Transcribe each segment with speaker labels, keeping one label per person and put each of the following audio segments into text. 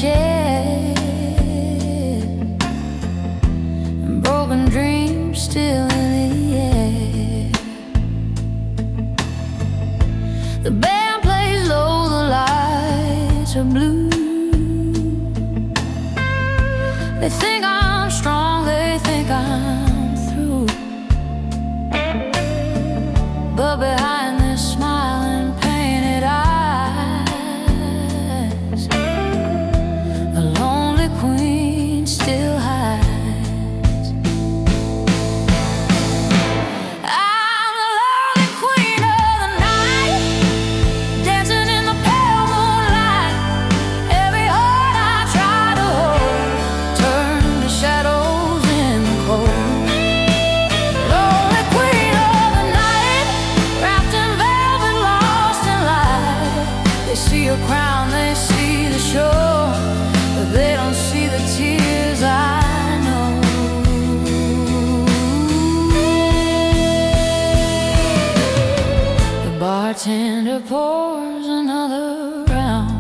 Speaker 1: chest, and broken dreams still in the air. The band plays low, the lights are blue. They think I'm strong, they think I'm through, but behind this smiling painted eyes, the lonely queen still hides. I'm the lonely queen of the night, dancing in the pale moonlight. Every heart I try to hold turn to shadows in the cold. Lonely queen of the night, wrapped in velvet, lost in light. They see your crown, they see the shore, but they don't see the tears I know. The bartender pours another round.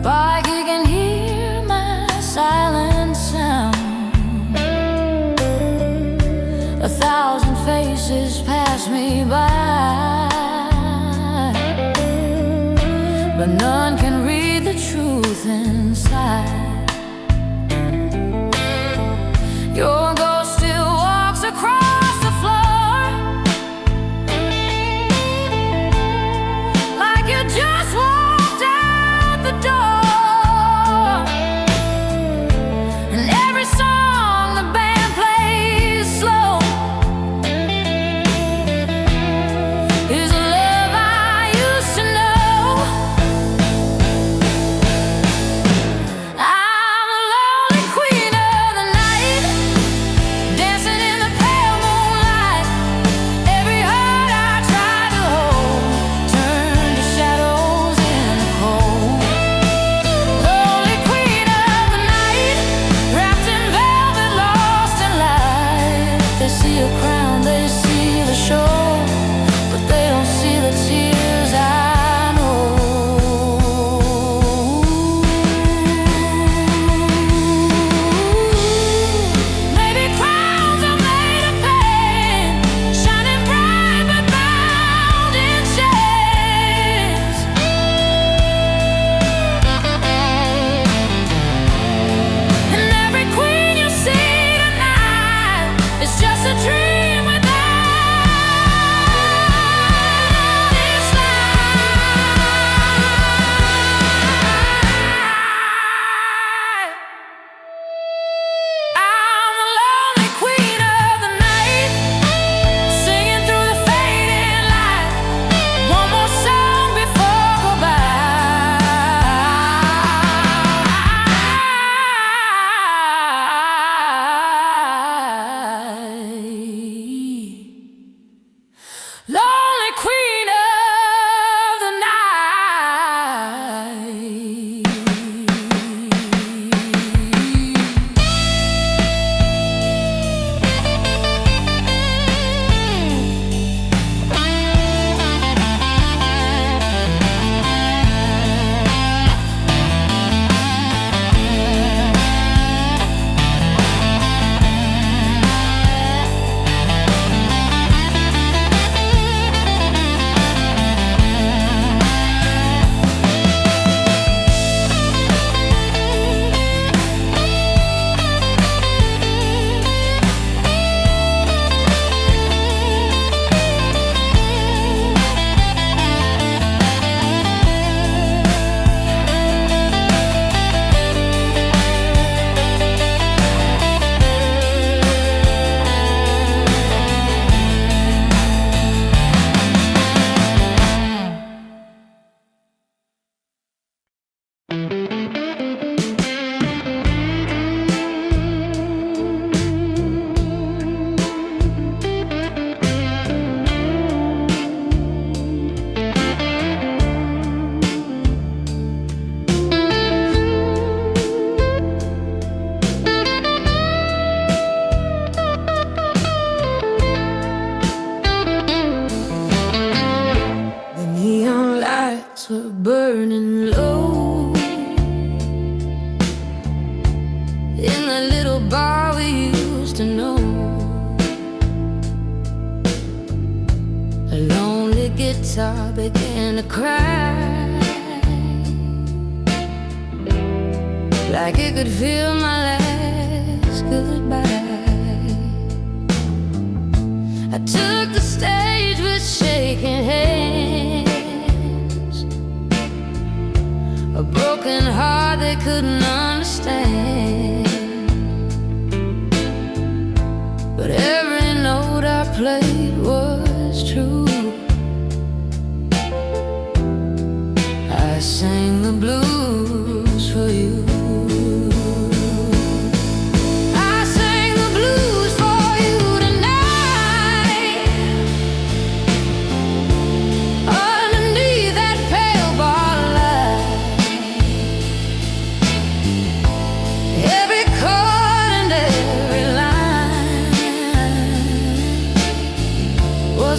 Speaker 1: But you can hear my silent sound. 1,000 faces pass me by, but none can read the truth inside. Your ghost still walks across the floor, like you just walked out the door. And every song the band plays slow is a love I used to know. I'm that little bar we used to know. A lonely guitar began to cry, like it could feel my last goodbye. I took the stage with shaking hands, a broken heart they couldn't understand. But every note I played was true. I sang the blues for you.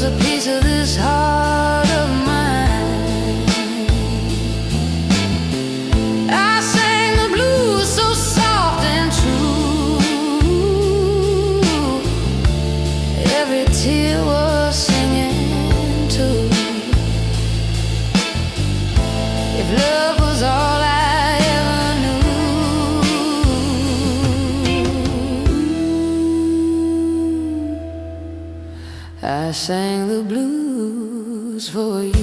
Speaker 1: A piece of this heart of mine. I sang the blues so soft and true. Every tear was singing too. If love was all I ever knew, I sang the blues for you.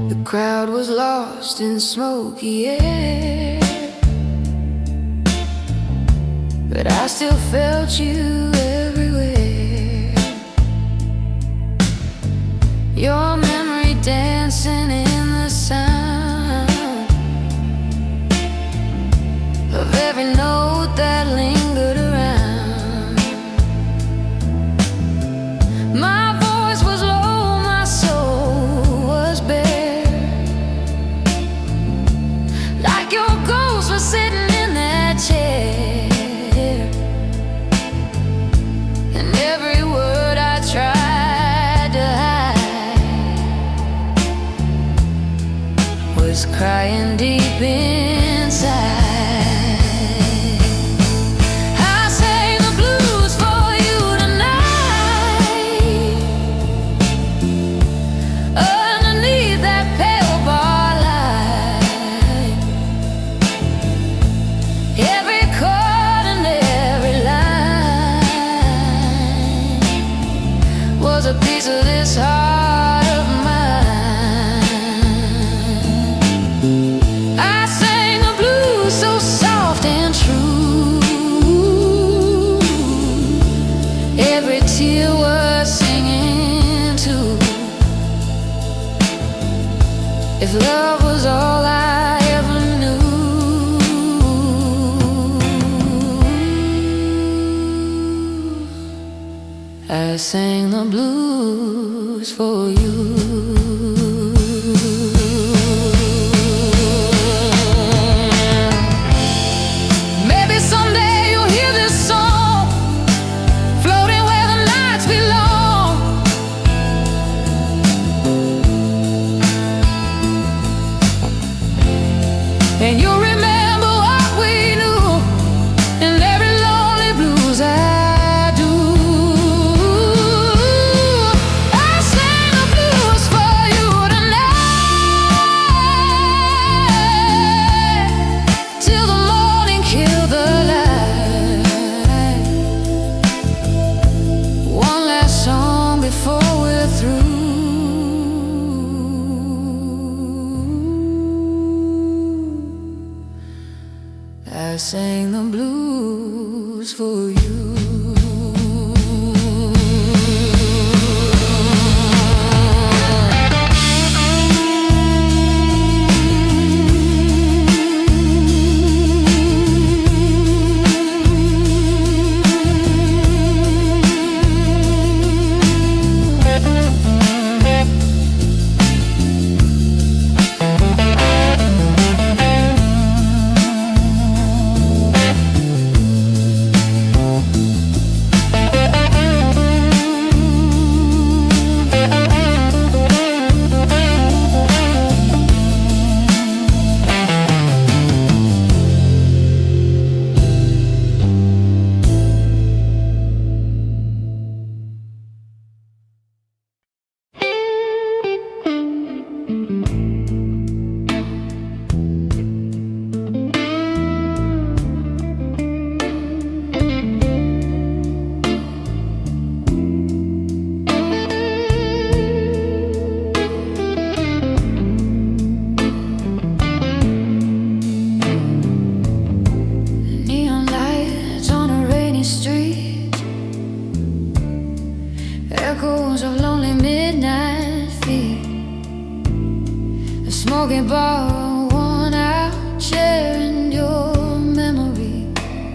Speaker 1: The crowd was lost in smoky air, but I still felt you everywhere. Your memory dancing in the sound of every note that lingered around. My voice was low, my soul was bare, like your ghost was sitting in that chair. And every word I tried to hide was crying deep inside. I sang the blues for you tonight, underneath that pale bar light. Every chord and every line was a piece of this heart of mine. I sang the blues so soft and true. Every tear was singing too. If love was all I ever knew, I sang the blues for you. Maybe someday you'll hear this song floating where the nights belong. And you'll remember what we knew in every lonely blues I do. I sang the blues for you tonight, till the morning killed the light. One last song before we're through. I sang the blues for you.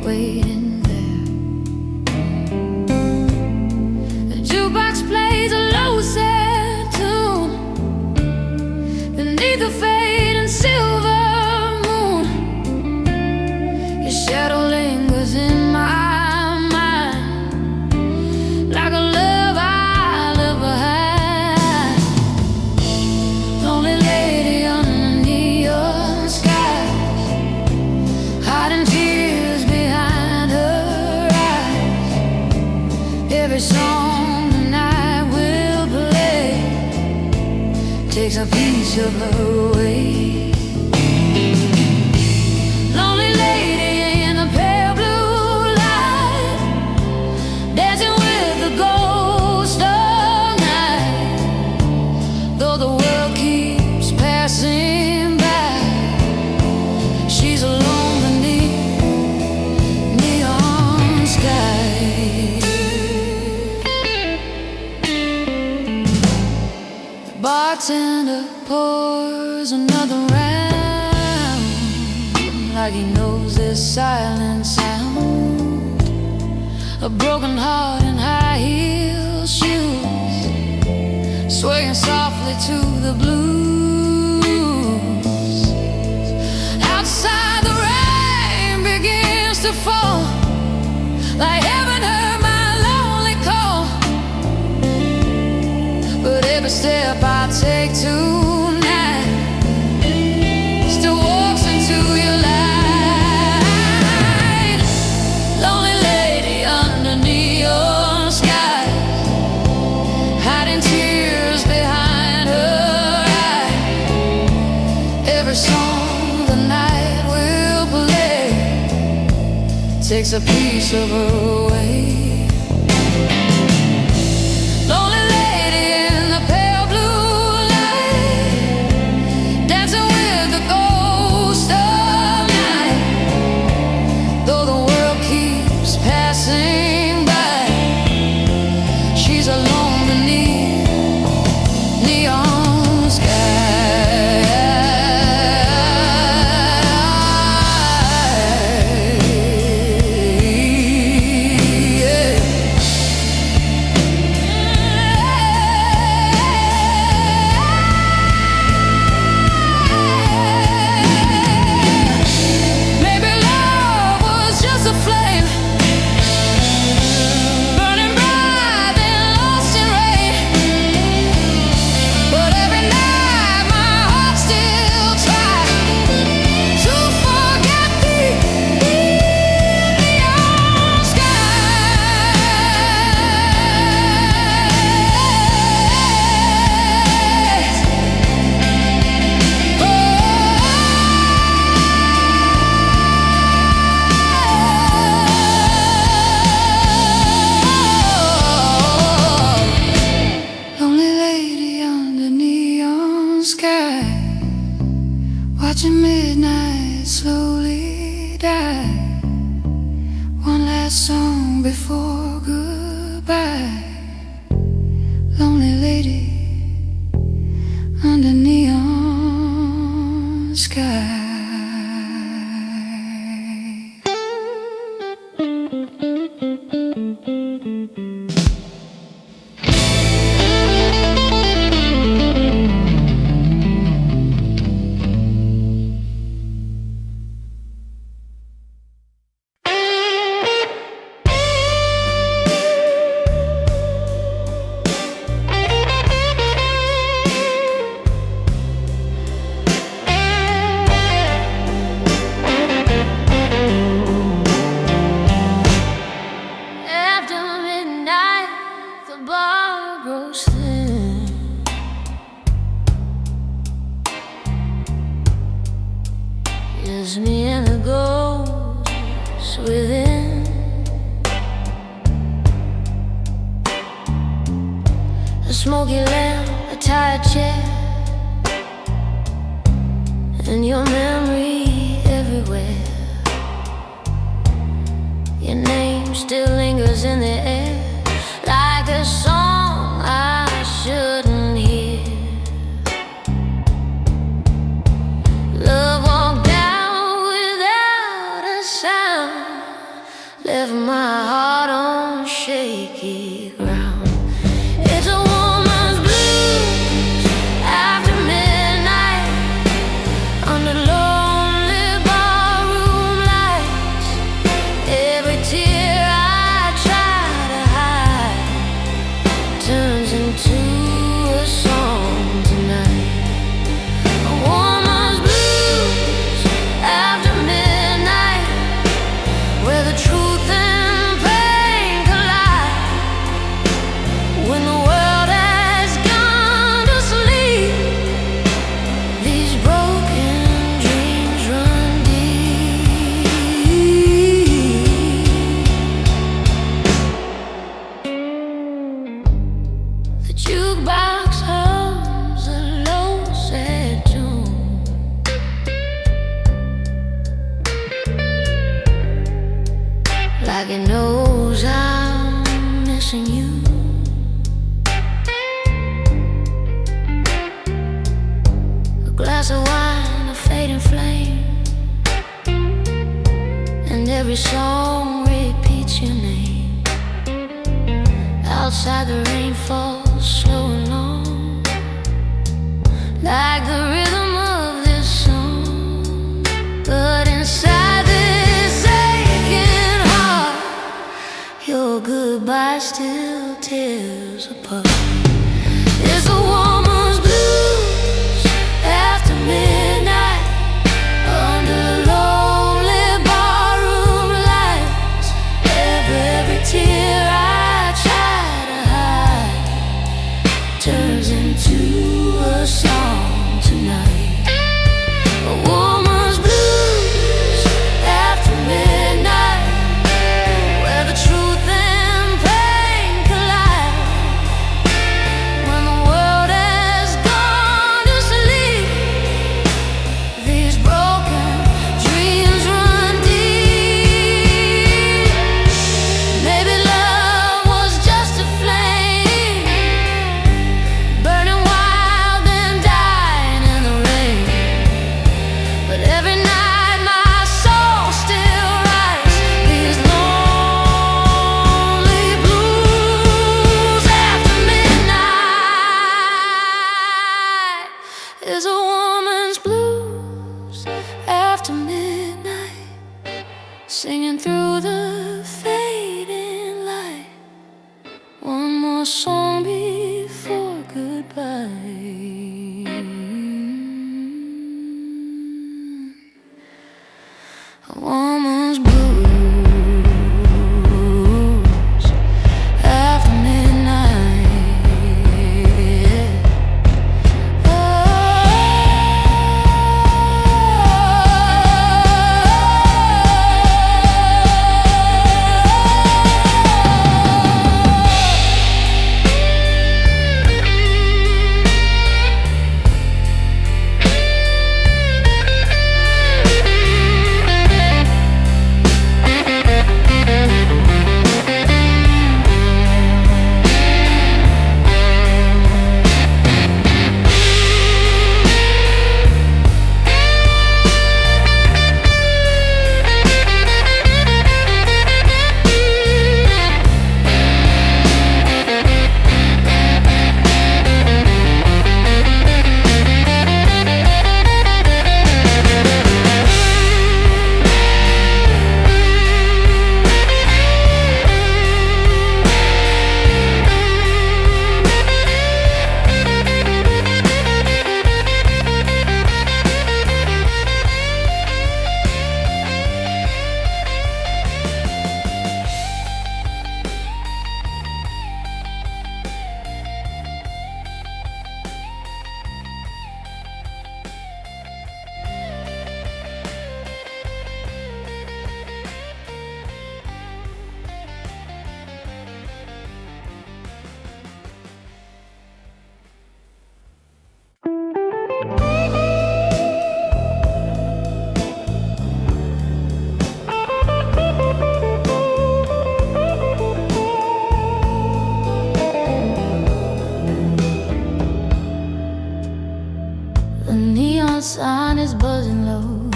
Speaker 1: waiting there. The jukebox plays a low sad tune beneath the fading silver moon. Your shadow lingers in my mind like a love I left behind. Lonely lady under neon skies, hiding tears behind her eyes. Every song the night will play takes a piece of her away. Lonely lady in the pale blue light, dancing with the ghost of night. Though the world keeps passing by, she's alone beneath neon sky. The bartender pours another round, like he knows this silent sound. A broken heart in high heel shoes, swaying softly to the blues. Outside the rain begins to fall, like heaven heard my lonely call. But every step I take tonight still walks into your light. Lonely lady under neon skies, hiding tears behind her eyes. Every song the night will play takes a piece of her away. Lonely lady in the pale blue light, dancing with the ghost of night. Though the world keeps passing by, she's alone beneath neon sky. Maybe love was just a flame, burning bright then lost in rain. But every night my heart still tries to forget the neon skies. Lonely lady under neon sky, watching midnight slowly die. One last song before goodbye. Lonely lady under neon sky. After midnight, the bar grows thin. Just me and the ghost within. A smoky lamp, a tired chair, and your memory everywhere. Your name still lingers in the air, like a song I shouldn't hear. Love walked out without a sound. truth and pain collide. When the world has gone to sleep, these broken dreams run deep. The jukebox hums a low sad tune, like it knows I'm missing you. A glass of wine, a fading flame, and every song repeats your name. Outside the rain falls slow and long, like the rhythm of this song. But inside this aching heart, your goodbye still tears apart. It's a woman's blues after midnight, under lonely barroom lights. Every tear I try to hide turns into a song tonight. A woman's blues after midnight, where the truth and pain collide. When the world has gone to sleep, these broken dreams run deep. Maybe love was just a flame, burning wild and dying in the rain. But every night my soul still writes these lonely blues after midnight. Is a woman's blues after midnight, singing through the fading light. One more song before goodbye. A woman's blues after midnight. The neon sign is buzzing low,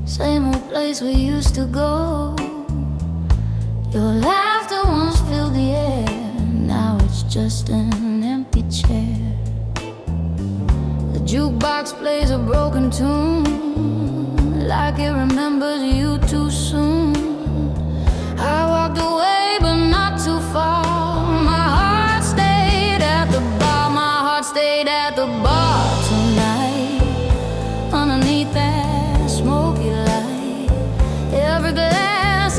Speaker 1: same old place we used to go. Your laughter once filled the air, now it's just an empty chair. The jukebox plays a broken tune, like it remembers you too soon. I walked away but not too far. My heart stayed at the bar, my heart stayed at the bar tonight. Underneath that smoky light, every glass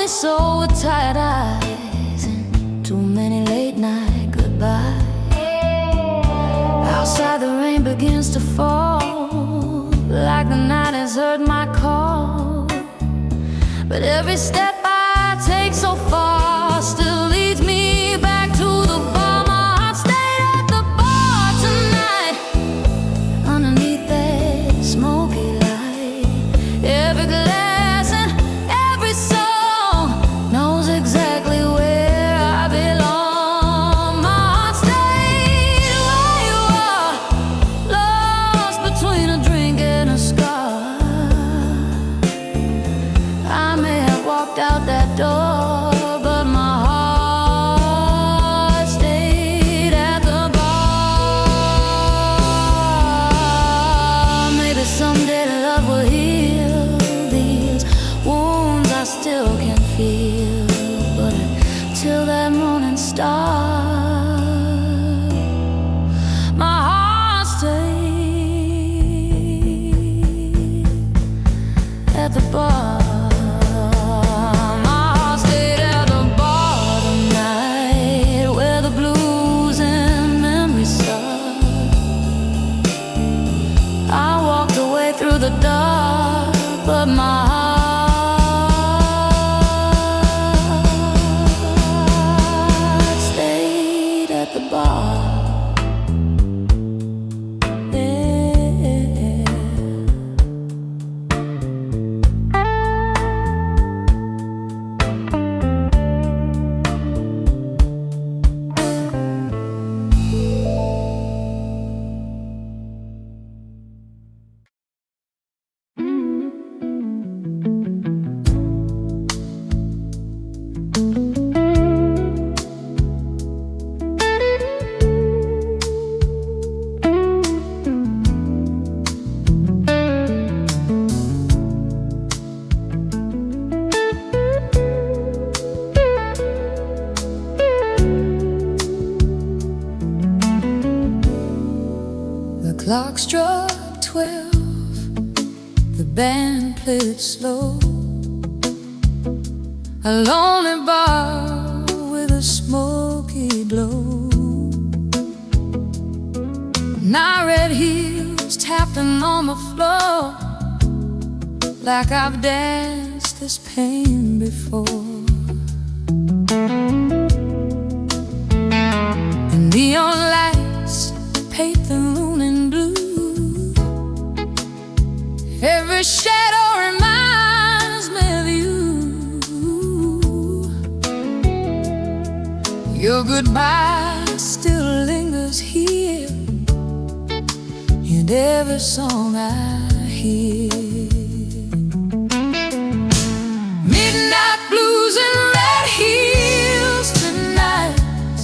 Speaker 1: lonely soul with tired eyes and too many late night goodbyes. Outside the rain begins to fall, like the night has heard my call. But every step I take so far still leads me back to the bar. My heart stayed at the bar tonight, underneath that smoky light. Every glass and every song knows exactly where I belong. My heart stayed where you are, lost between a drink and a scar. I may have walked out that door, but my heart stayed at the bar. Maybe someday love will heal these wounds I still can feel, but until that morning star, my heart stayed at the bar. My heart stayed at the bar tonight, where the blues and memories start. I walked away through the dark, but my heart stayed at the bar. The clock struck 12, the band played it slow. A lonely bar with a smoky glow. My red heels tapping on the floor, like I've danced this pain before. And neon lights paint the moon in blue. Every shadow reminds me of you. Your goodbye still lingers here in every song I hear. Midnight blues and red heels tonight,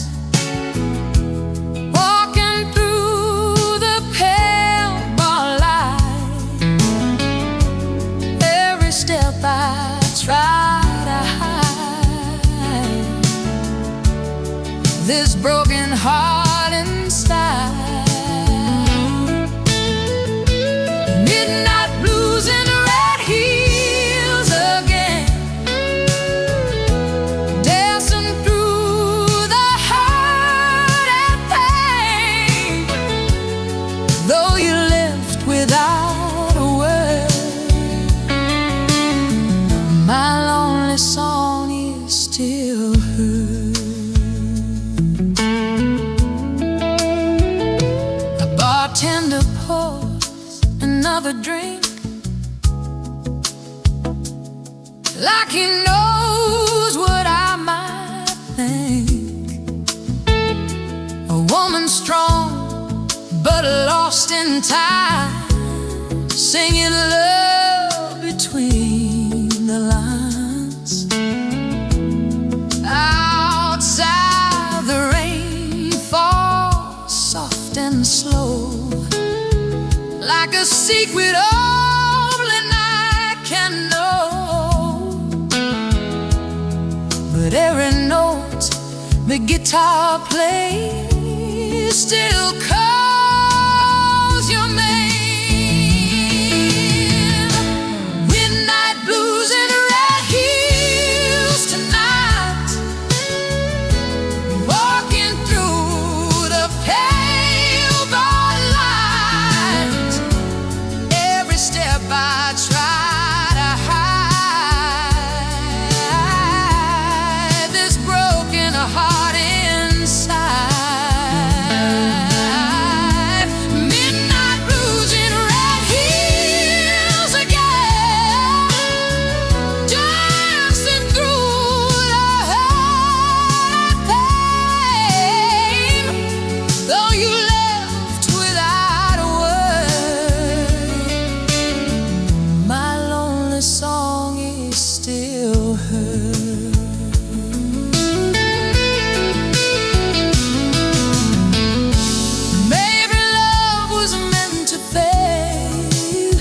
Speaker 1: walking through the pale bar light. Every step I try to hide this broken heart inside. Midnight blues and red heels again, dancing through the hurt and pain. Though you left without a word, my lonely song is still heard. The bartender pours another drink, like he knows what I might think. A woman strong but lost in time, singing love between the lines. Outside the rain falls soft and slow, like a secret only night can know. But every note the guitar plays still calls your name. Midnight blues and red heels Maybe love was meant to fade,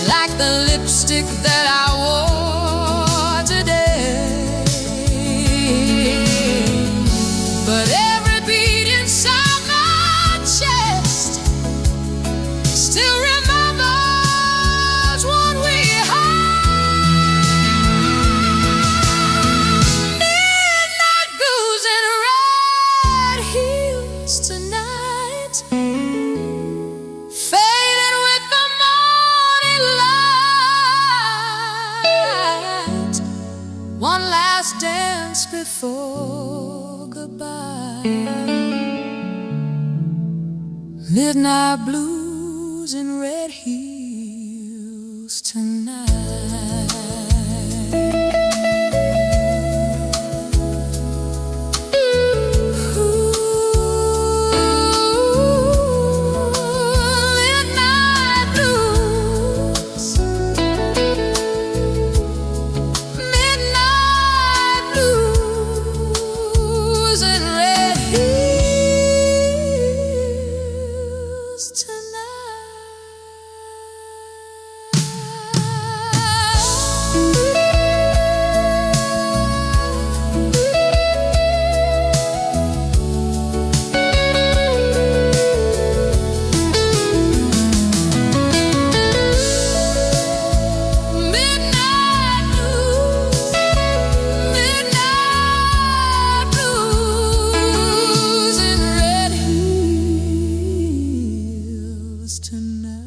Speaker 1: like the lipstick that I wore today. But every beat inside my chest still remembers what we had. Midnight blues and red heels tonight, fading with the morning light. One last dance before goodbye. Midnight blues and red heels tonight. Midnight blues. Midnight blues and red heels tonight. Midnight blues, midnight blues and red heels tonight.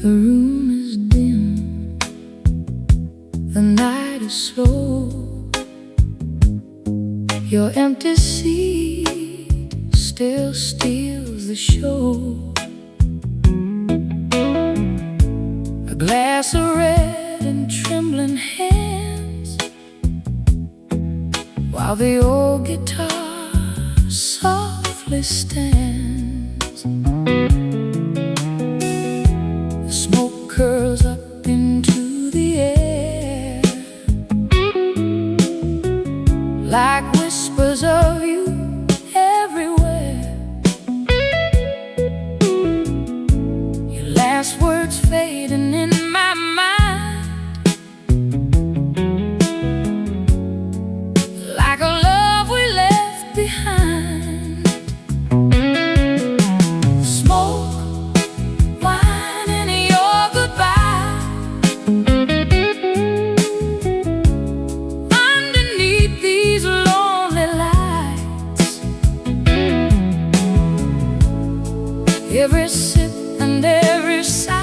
Speaker 1: The room is dim, the night is slow. Your empty seat still steals the show. A glass of red in trembling hands, while the old guitar softly stands. The smoke curls up into the air, like whispers of you everywhere. Your last words fading in my mind, like a love we left behind. Smoke, wine, and your goodbye. Underneath these lonely lights, every sip and every sigh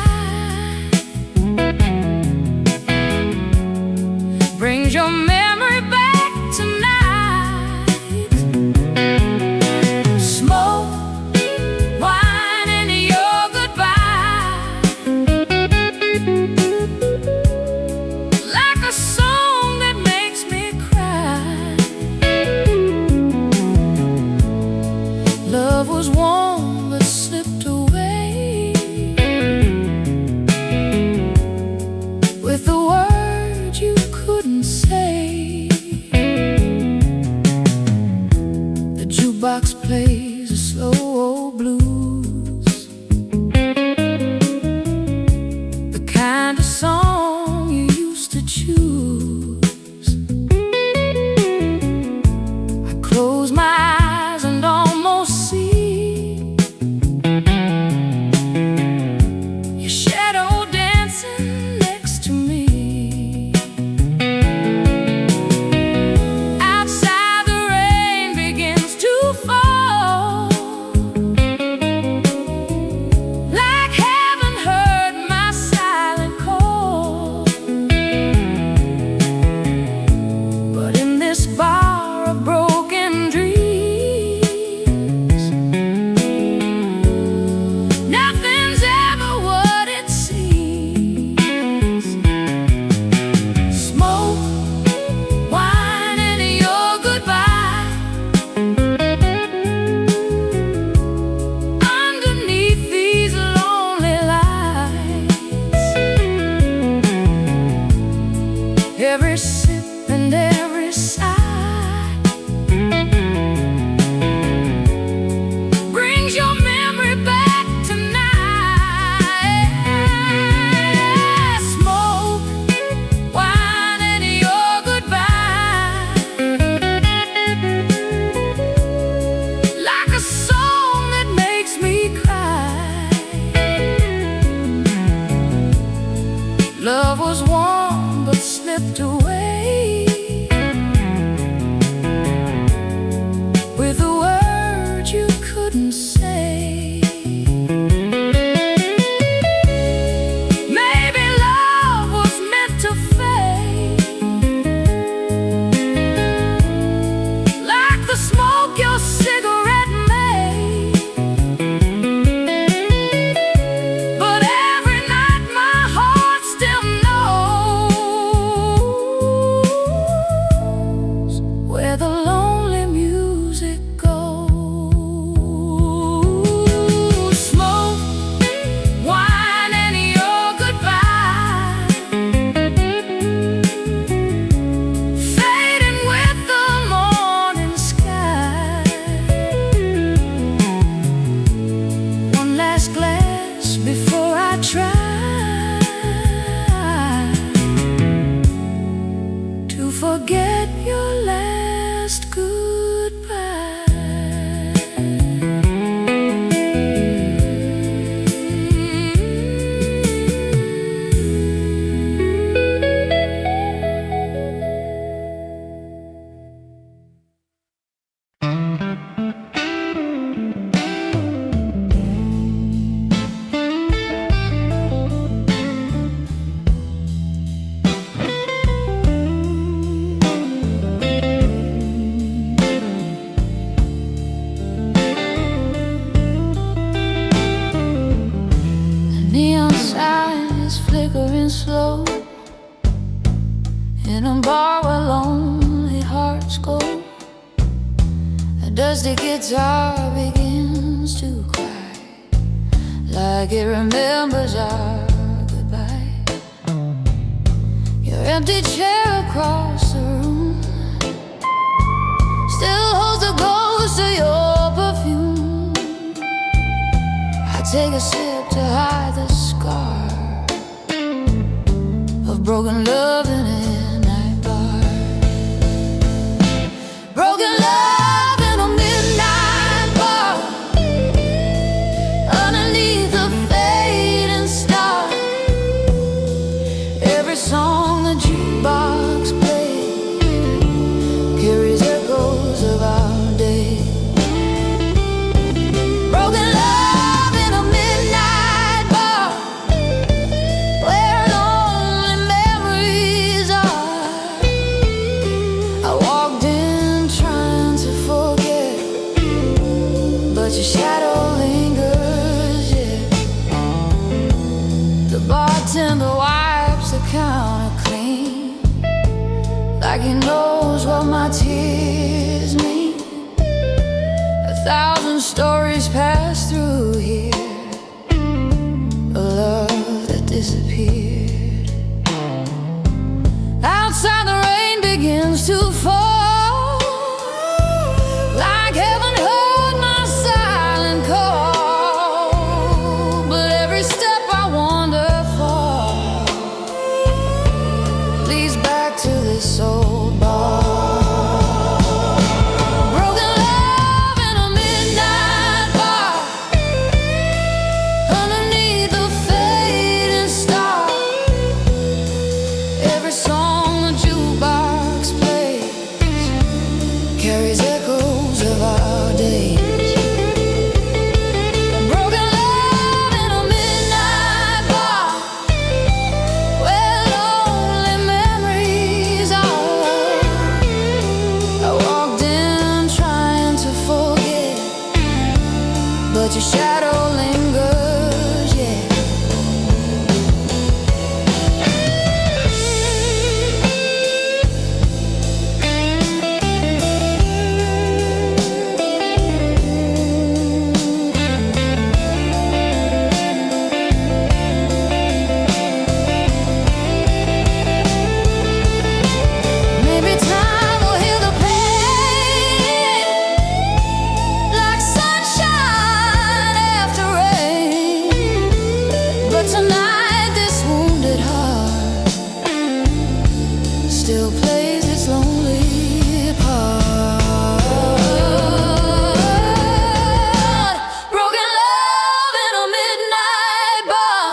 Speaker 1: brings your memory back tonight. Smoke, wine, and your goodbye, like a song that makes me cry. Love was warm but slipped away, with the words you couldn't say. The jukebox plays a slow old blues, the kind of song you used to choose. I close my eyes and almost see your shadow dancing next to me. every sip and every sigh brings your memory back tonight. Smoke, wine, and your goodbye, like a song that makes me cry. Love was warm but slipped away with a word you couldn't say. Maybe love was meant to fade, like the smoke your cigarette made. But every night my heart still knows where the lonely music goes. Smoke, wine, and your goodbye, fading with the morning sky. One last glass before I try to forget your last neon sign is flickering slow in a bar where lonely hearts go. A dusty guitar begins to cry, like it remembers our goodbye. Your empty chair across the room still holds the ghost of your perfume. I take a sip to hide the scar of broken love in a night bar. Broken love in a midnight bar, underneath the fading star. Every song the jukebox plays carries echoes of our day. Broken love in a midnight bar, where lonely memories are. I walked in trying to forget, but your shadow lingers yet. The bartender wipes the counter clean, like he knows what my tears mean. 1,000 stories pass through here, a love that disappeared. Outside the rain begins to fall, like heaven heard my silent call. But every step I wander for leads back to this old bar. Broken love in a midnight bar, underneath the fading star. Every song the jukebox plays carries echoes of our days. Broken love in a midnight bar, where lonely memories are. still plays its lonely part. Broken love in a midnight bar,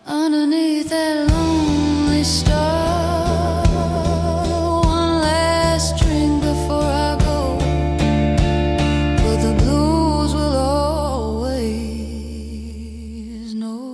Speaker 1: underneath that lonely star. One last drink before I go, but the blues will always know.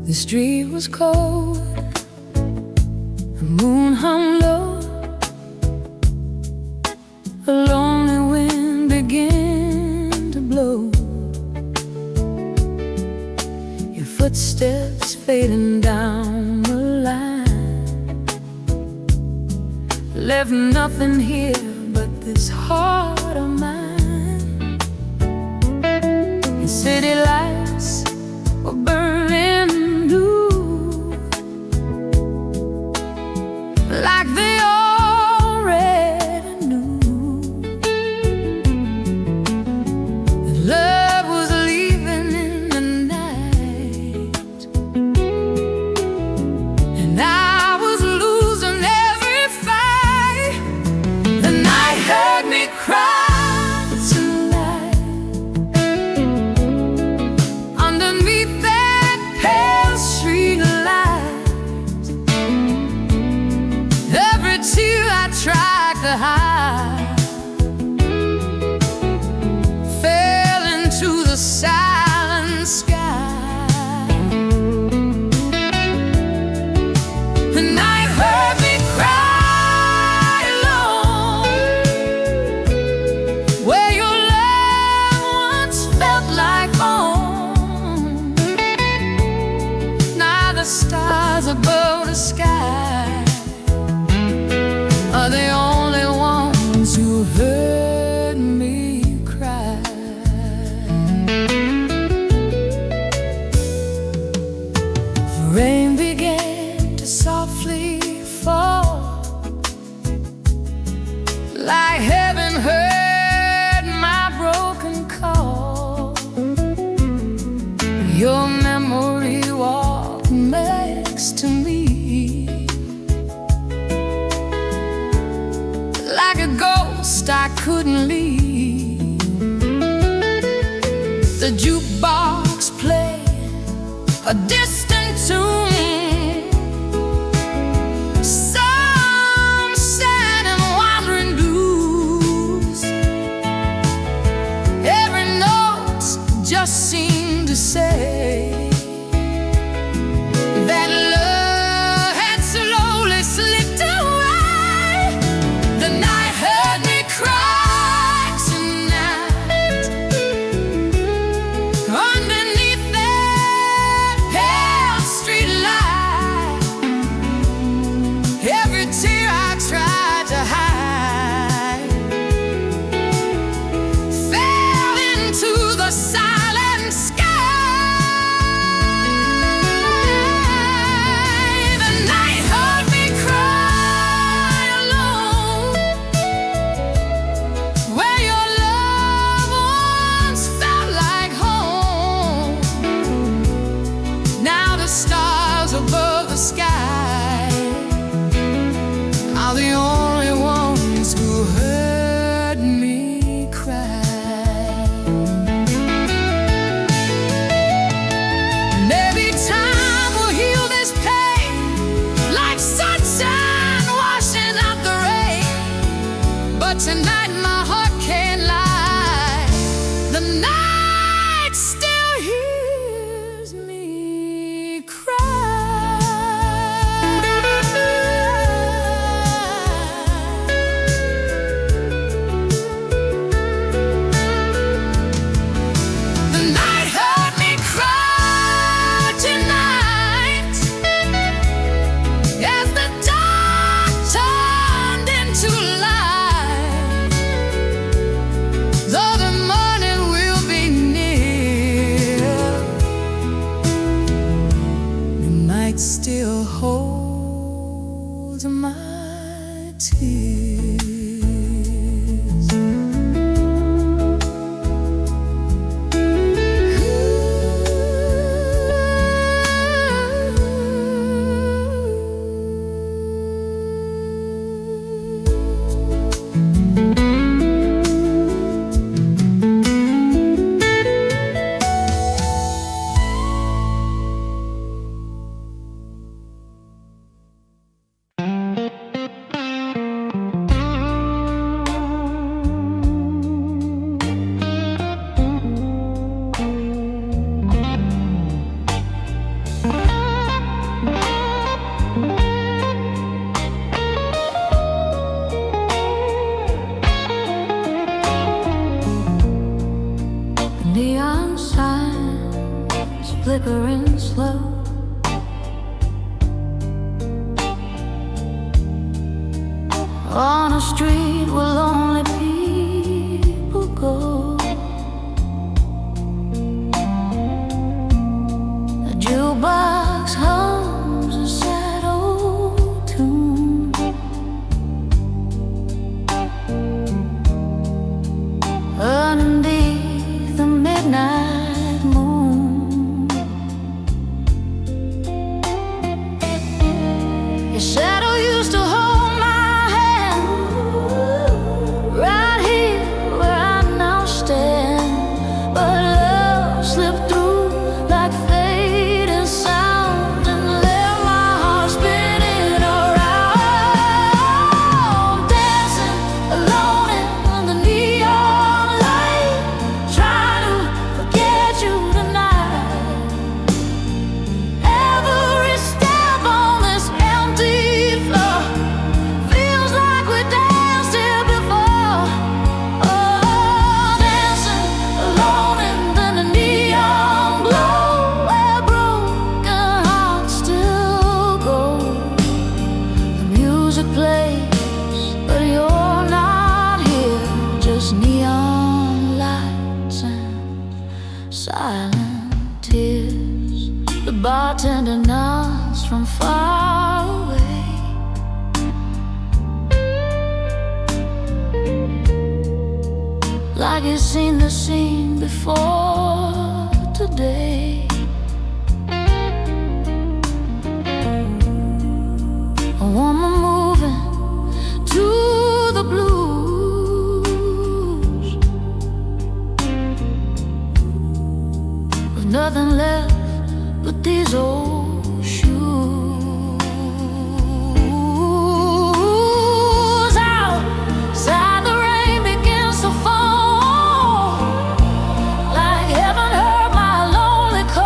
Speaker 1: The street was cold, the moon hung low, a lonely wind began to blow. Your footsteps fading down the line left nothing here but this heart of mine. And city lights were burning like they already knew that love was leaving in the night, and I was losing every fight. The night heard me cry tonight, underneath that pale street light. Every tear I tried to hide fell into the silent sky. The night heard me cry alone, where your love once felt like home. Now the stars above the sky are the only ones who heard me cry. The rain began to softly fall, like heaven heard my broken call. Your memory walked next to me, like a ghost I couldn't leave. The jukebox played a distant tune, some sad and wandering blues. Every note just seemed to say that love had slowly slipped away. The night heard me cry tonight, underneath that pale street light. Every tear I tried to hide fell into the silent sky. The night heard me cry alone, where your love once felt like home. Now the stars above the sky are the only ones who heard me cry. Maybe time will heal this pain, like sunshine washes out the rain. But tonight my heart can't lie. The night still hears me cry. to life, though the morning will be near, you might still hold my tears. Neon signs flickering slow, on a street where lonely people go. A jukebox hums a sad old tune, underneath the midnight moon. Your shadow used to hold my hand, right here where I now stand, but love slipped through like fading sound and left my heart spinning around, dancing alone in the neon light, trying to forget you tonight. Every step on this empty floor feels like we danced here before. Oh, dancing alone in the neon glow, where broken hearts still go. The music plays, but you're not here, just neon lights and silent tears. The bartender nods from far away, like he's seen the scene before today. A woman moving to the blues, with nothing left but these old shoes. Outside the rain begins to fall, like heaven heard my lonely call.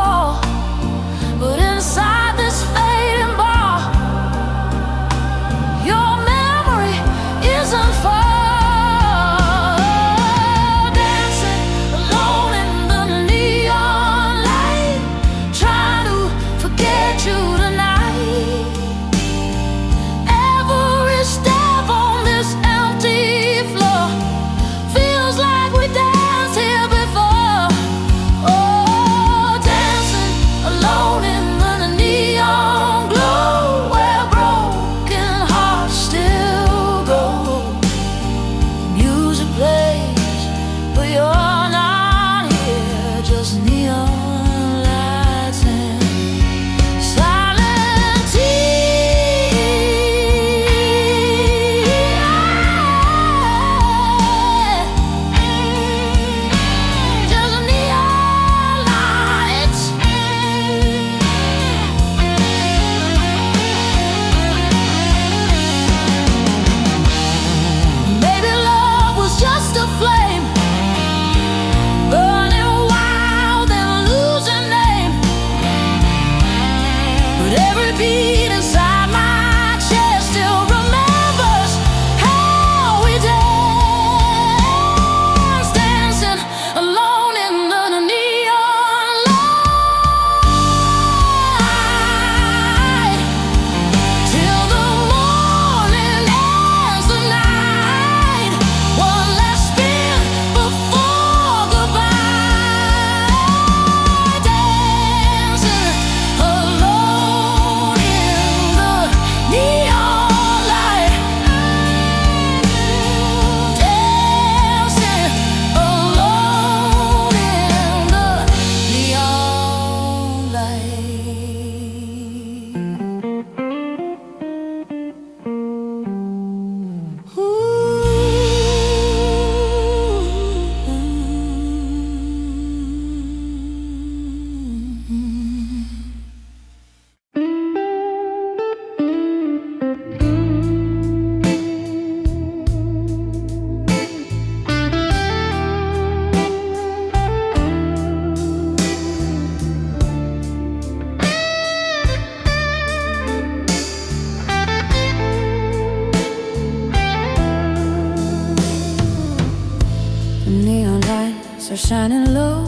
Speaker 1: are shining low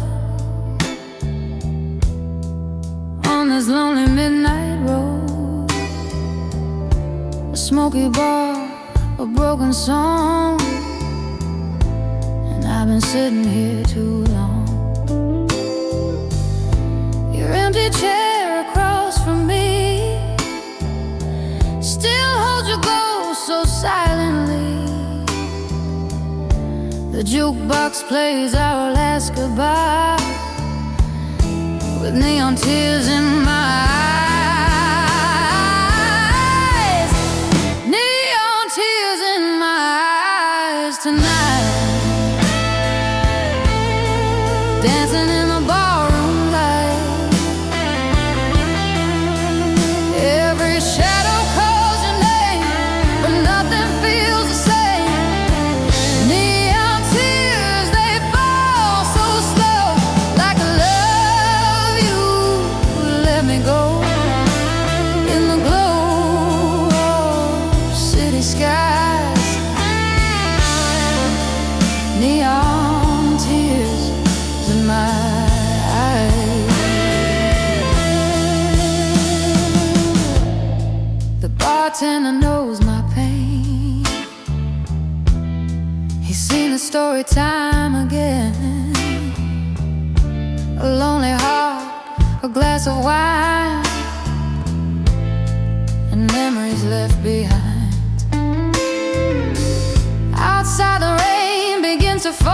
Speaker 1: on this lonely midnight road. A smoky bar, a broken song, and I've been sitting here too long. Your empty chair across from me still holds your ghost so silently. The jukebox plays our last goodbye with neon tears in my eyes. Neon tears in my eyes tonight. Dancing in the barroom light. Every shadow calls your name, but nothing feels the same. Neon tears in my eyes. The bartender knows my pain. He's seen the story time again. A lonely heart, a glass of wine, and memories left behind. Outside the rain begins to fall,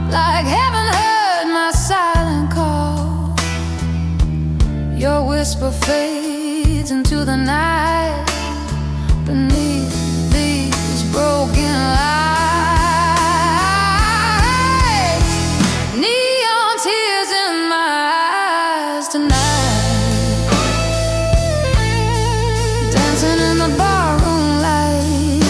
Speaker 1: like heaven heard my silent call. Your whisper fades into the night beneath these broken lights. Neon tears in my eyes tonight. Dancing in the barroom light.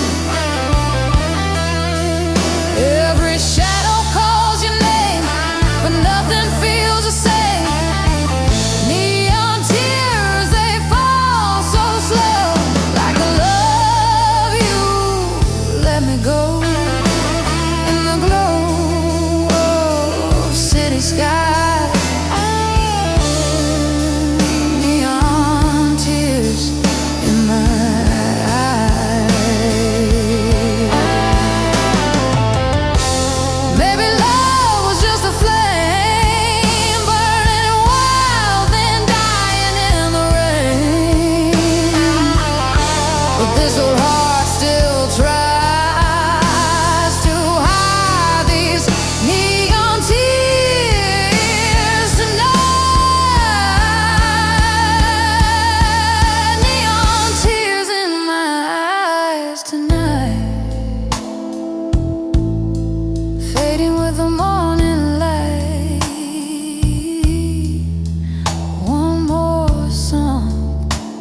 Speaker 1: Every shadow calls your name, but nothing feels the same. Neon tears, they fall so slow, like I love you, let me go. In the glow of city sky, neon tears in my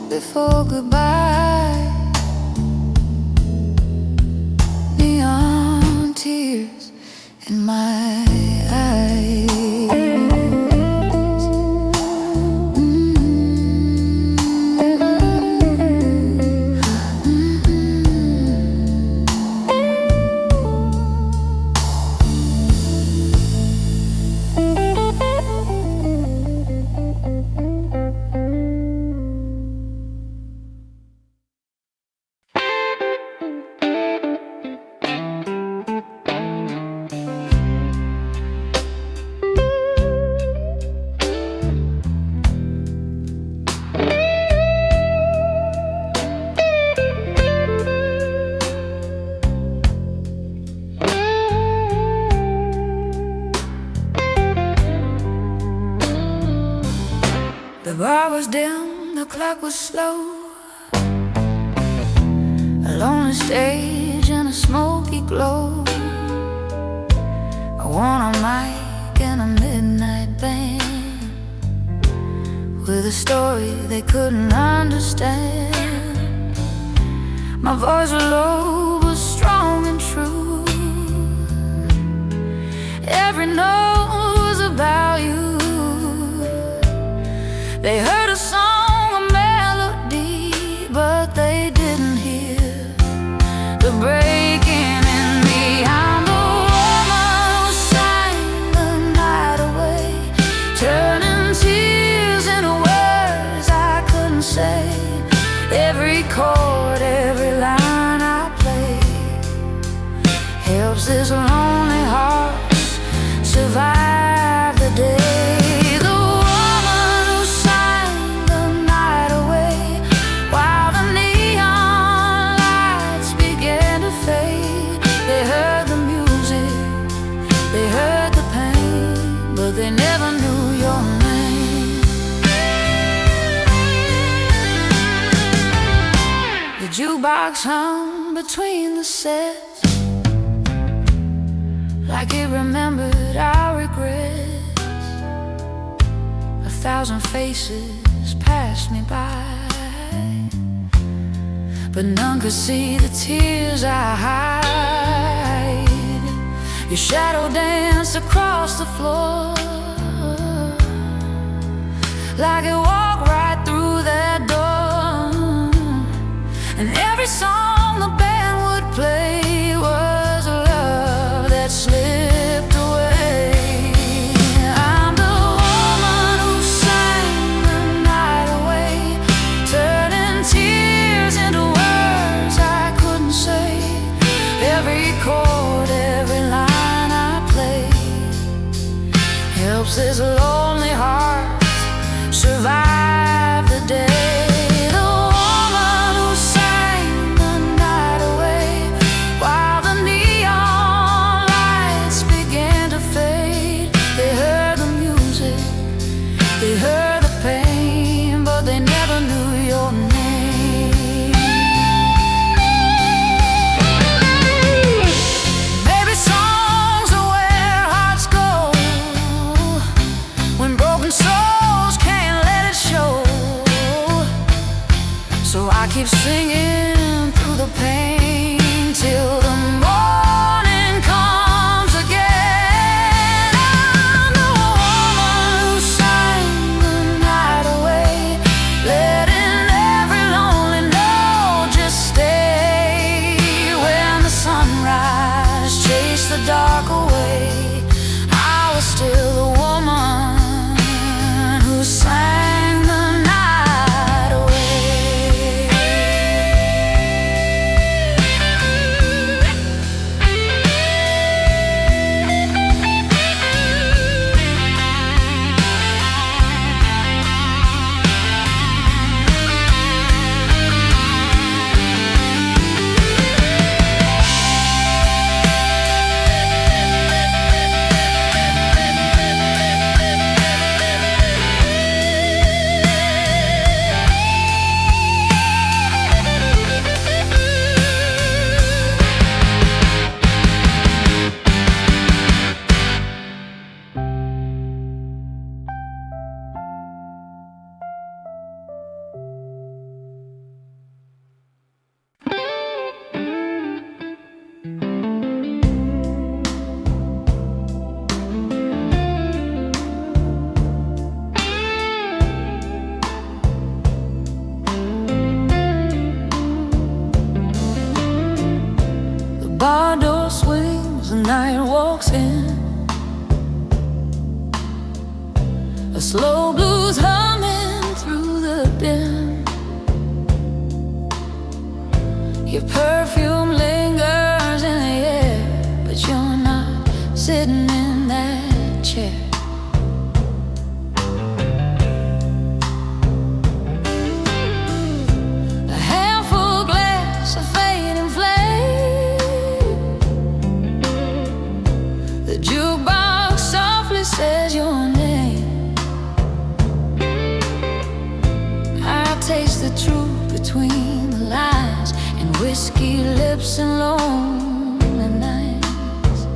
Speaker 1: before goodbye. Neon tears in my eyes. The bar was dim, the clock was slow. A lonely stage and a smoky glow. I want a mic and a midnight band with a story they couldn't understand. My voice was low but strong and true. Every note was about you. They heard a song, a melody, but they didn't hear the breaking in me. I'm the woman helps this lonely heart survive the day. The woman who sang the night away while the neon lights began to fade. They heard the music, they heard the pain, but they never knew your name. The jukebox hung between the sets, like it remembered our regrets. 1,000 faces passed me by, but none could see the tears I hide. Your shadow danced across the floor, like it walked right through that door. And every song the band would play was a love that slipped away. I'm the woman who sang the night away, turning tears into words I couldn't say. Every chord, every line I play helps this lonely heart survive the day. They heard the pain, but they never knew your name. Maybe songs are where hearts go when broken souls can't let it show. So I keep singing through the pain till the morning comes again. I'm the woman who sang the night away, letting every lonely note just stay. When the sunrise chased the dark away, I was still the woman who sang the night away. The bar door swings, the night walks in, a slow blues humming through the dim. Your perfume lingers in the air, but you're not sitting in that chair. A handful glass, a fading flame. The jukebox softly says your name. I taste the truth between the lines, and whiskey lips and lonely nights.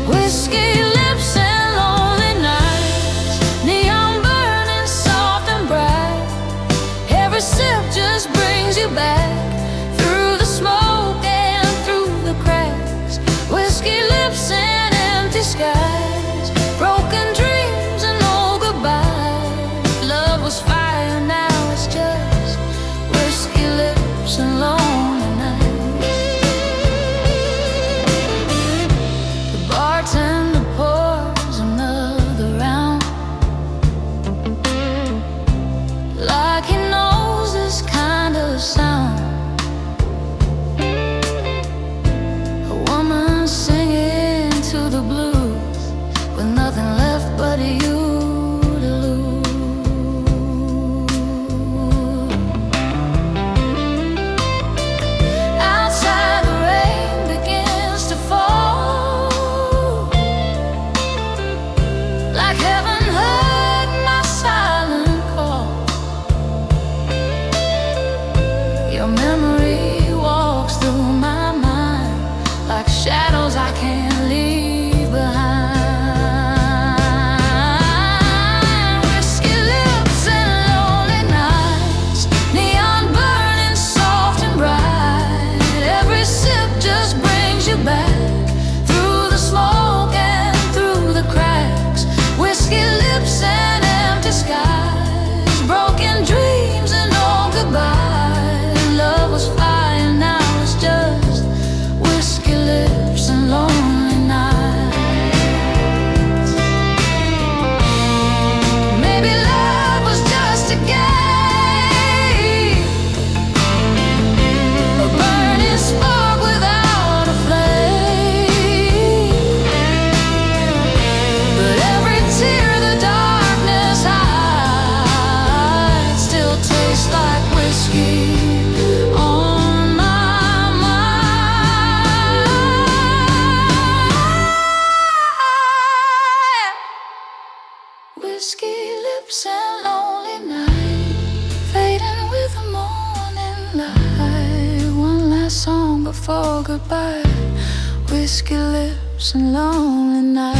Speaker 1: Whiskey lips and lonely nights, neon burning soft and bright. Every sip just brings you back through the smoke and through the cracks. Whiskey lips and empty skies, broken dreams and no goodbye. Love was fire, now it's just whiskey lips and lonely nights. Your memory walks through my mind like shadows I can't leave behind. Whiskey lips and lonely nights, neon burning soft and bright. Every sip just brings you back through the smoke and through the cracks. Whiskey lips and empty skies, broken dreams and no goodbye. Love was fire, now it's just whiskey lips and lonely nights. Maybe love was just a game, a burning spark without a flame. But every tear the darkness hides still tastes like whiskey on my mind. Whiskey lips and lonely night, fading with the morning light. One last song before goodbye. Whiskey lips and lonely night.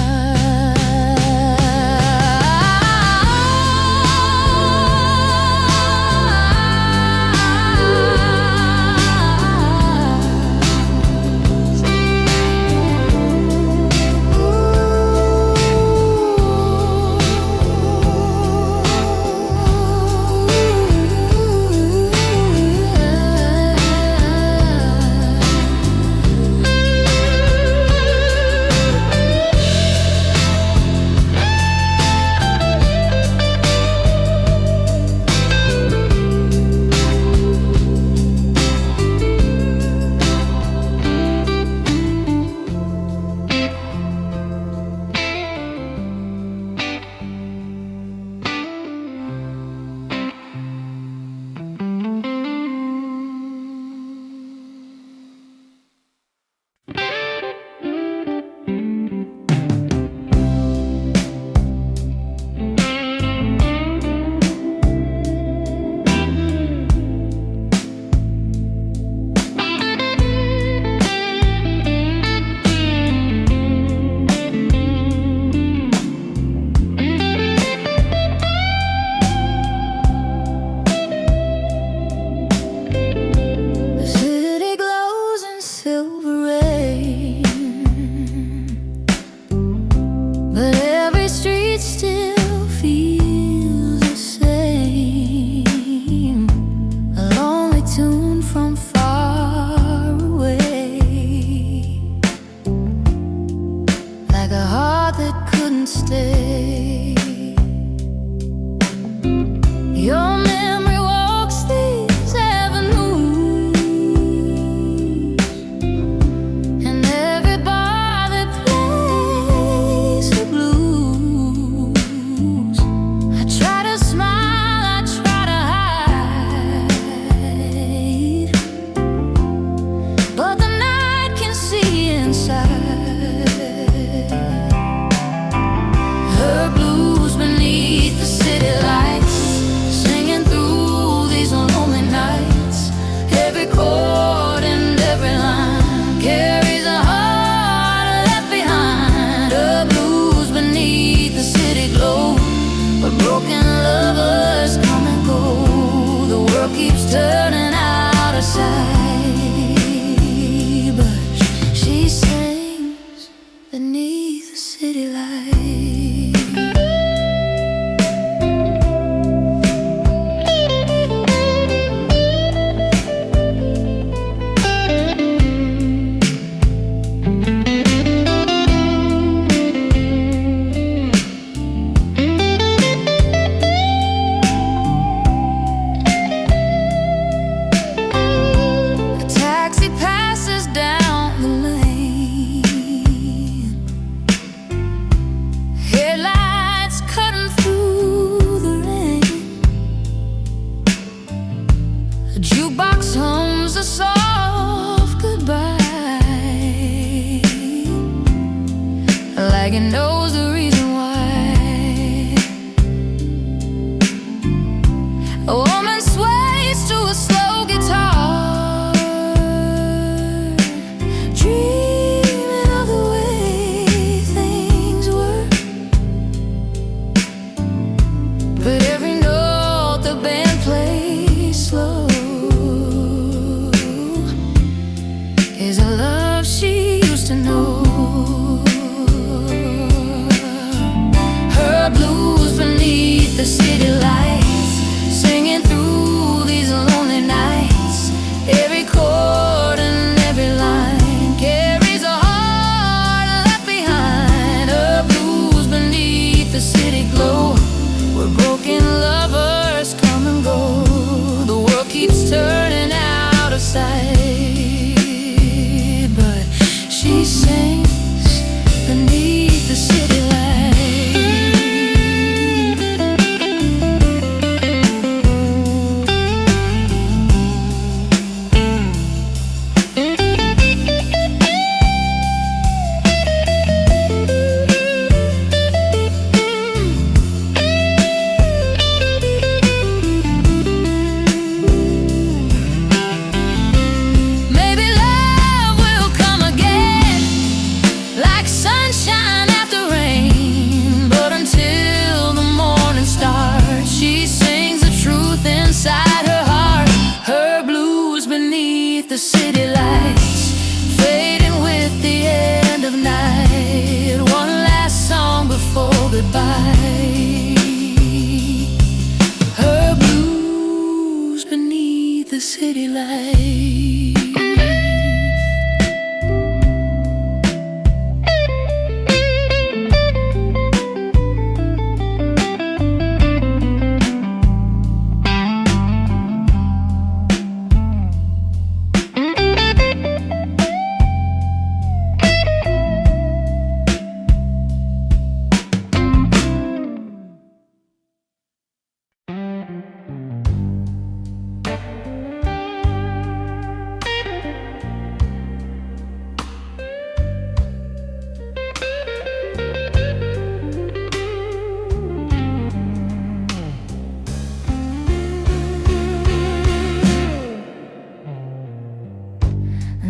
Speaker 1: Dragon knows the reason why. A woman sways to a slow guitar. to know. Her blues beneath the city lights, singing through these lonely nights. Every chord and every line carries a heart left behind. Her blues beneath the city glow, where broken lovers come and go. The world keeps turning out of sight, but she sings beneath the city lights. The city lights fading with the end of night. One last song before goodbye. Her blues beneath the city lights.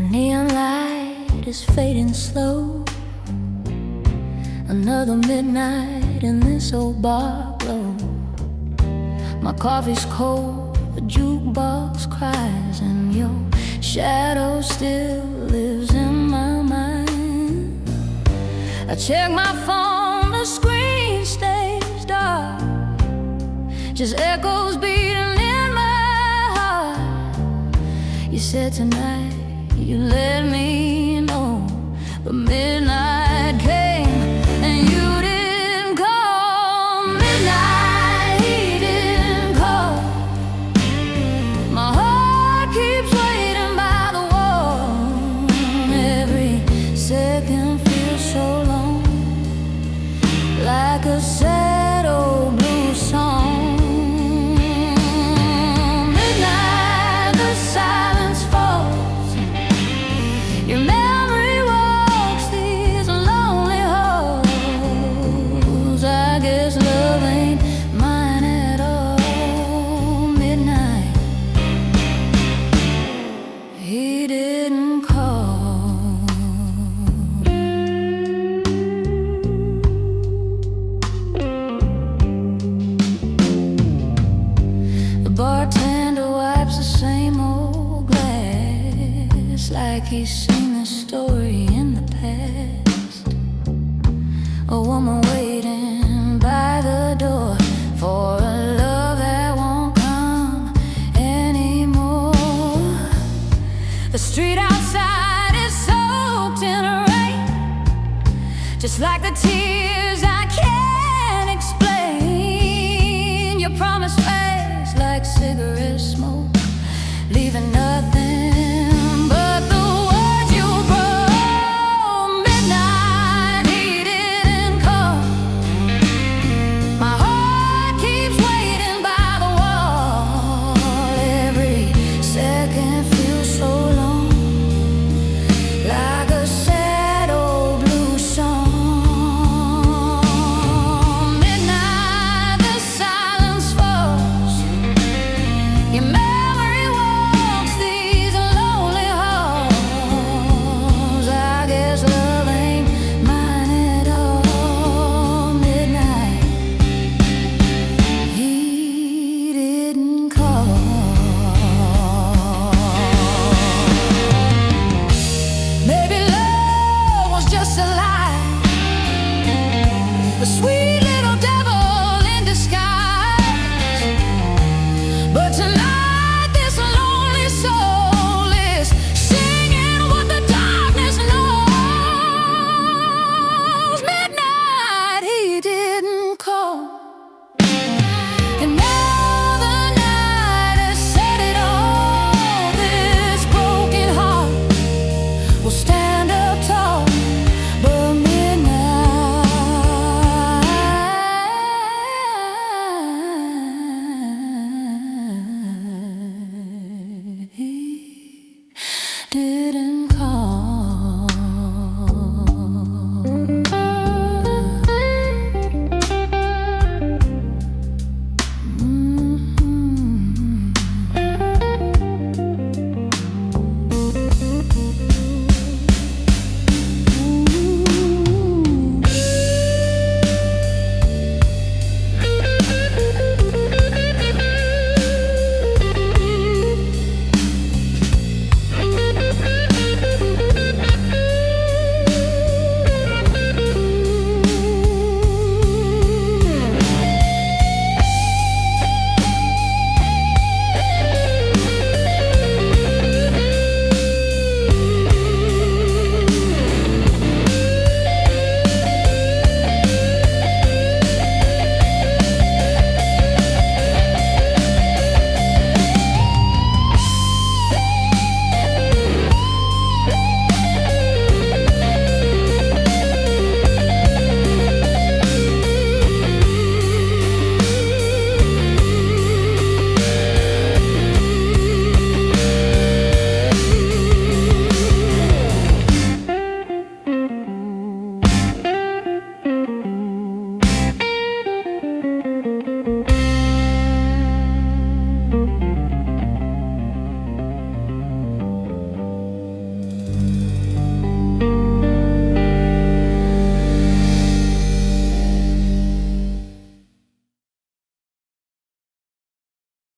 Speaker 1: Neon light is fading slow. Another midnight in this old bar glow. My coffee's cold, the jukebox cries, and your shadow still lives in my mind. I check my phone, the screen stays dark, just echoes beating in my heart. You said tonight you let me know, but midnight came and you didn't call. Midnight, he didn't call. My heart keeps waiting by the wall. Every second feels so long, like a sad old blues song. Midnight, the silence falls. Your memory walks these lonely halls. I guess love ain't mine at all. Midnight, he didn't call. The bartender wipes the same old glass, like he's seen this story in the past. A woman waiting by the door for a love that won't come anymore. The street outside is soaked in rain, just like the tears I can't explain. Your promise fades like cigarette smoke, leaving nothing but the words you wrote. Midnight, he didn't call. My heart keeps waiting by the wall. Every second feels so long, like a sad old blues song. Midnight, the silence falls. Your memory walks didn't